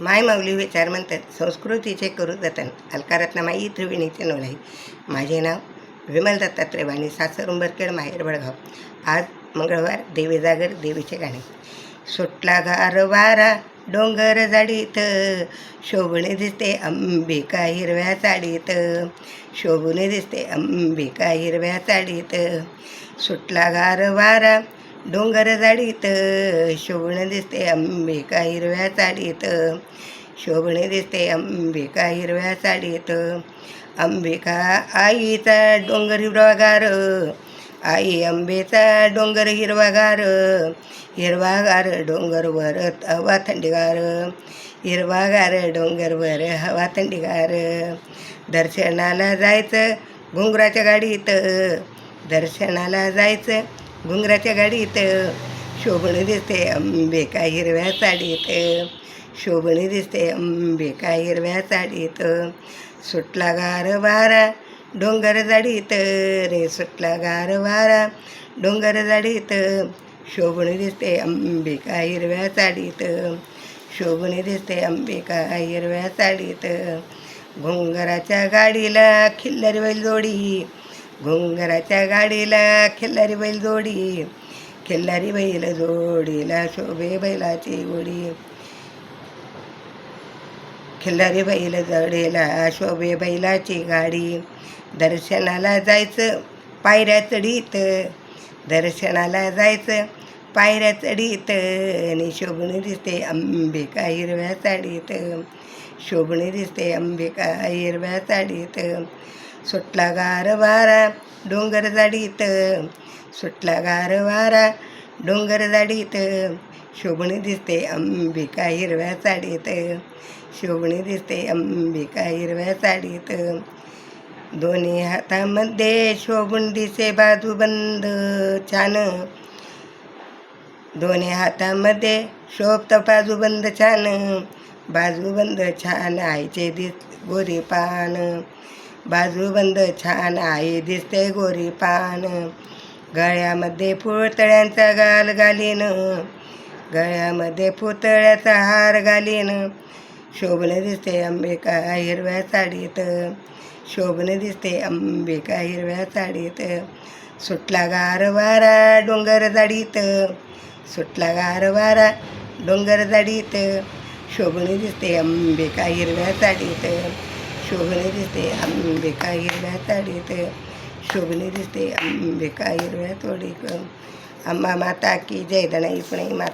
माय माऊली विचार म्हणतात संस्कृतीचे करू जतन अलकारत्नामाई त्रिवेणीचे नोलाई. माझे नाव विमल दत्तात्रय वाणी, सासर उंबरखेड, माहेर बळगाव. आज मंगळवार, देवी जागर, देवीचे गाणे. सुटला गार वारा डोंगर जाडीत, शोभणे दिसते अंबिका हिरव्या साडीत, शोभणे दिसते अंबिका हिरव्या साडीत. सुटला गार वारा डोंगर जाडीत, शोभणे दिसते अंबिका हिरव्या साडीत, शोभणे दिसते अंबिका हिरव्या साडीत. अंबिका आईचा डोंगर हिरवागार, आई अंबेचा डोंगर हिरवागार, हिरवागार डोंगरवर हवा थंडीगार, हिरवागार डोंगरवर हवा थंडीगार. दर्शनाला जायचं घुंगराच्या गाडीत, दर्शनाला जायचं घुंगराच्या गाडीत, शोभणे दिसते अंबिका हिरव्या साडीत, शोभणे दिसते अंबिका हिरव्या साडीत. सुटला गार वारा डोंगर जाडीत रे, सुटला गार वारा डोंगर जाडीत, शोभणे दिसते अंबिका हिरव्या साडीत, शोभणे दिसते अंबिका हिरव्या साडीत. घुंगराच्या गाडीला खिल्लारी बैल जोडी, घुंगराच्या गाडीला खिल्लारी बैल जोडी, खिल्लारी बैल जोडीला शोभे बैलाची गोडी, खिल्लारी बैल जोडीला शोभे बैलाची गाडी. दर्शनाला जायचं पायऱ्या चढीत, दर्शनाला जायचं पायऱ्या चढीत, आणि शोभणे दिसते अंबिका हिरव्या साडीत, शोभणे दिसते अंबिका हिरव्या साडीत. सुटला गार वारा डोंगर जाडीत, सुटला गार वारा डोंगर जाडीत, शोभणे दिसते अंबिका हिरव्या साडीत, शोभणे दिसते अंबिका हिरव्या साडीत. दोन्ही हातामध्ये शोभून दिसे बाजूबंद छान, दोन्ही हातामध्ये शोभत बाजूबंद छान, बाजूबंद छान आईचे दिस गोरी पान, बाजूबंद छान आई दिसते गोरी पान. गळ्यामध्ये पुतळ्यांचा गाल घालीन, गळ्यामध्ये पुतळ्याचा हार घालीन, शोभणे दिसते अंबिका हिरव्या साडीत, शोभणे दिसते अंबिका हिरव्या साडीत. सुटला गार वारा डोंगर जाडीत, सुटला गार वारा डोंगर जाडीत, शोभणे दिसते अंबिका हिरव्या साडीत, शोभणे दिसते अंबिका हिरव्या साडीत, शोभणे दिसते अंबिका हिरव्या तोडीत. अंबा माता की जय. दनाई पुणे माता.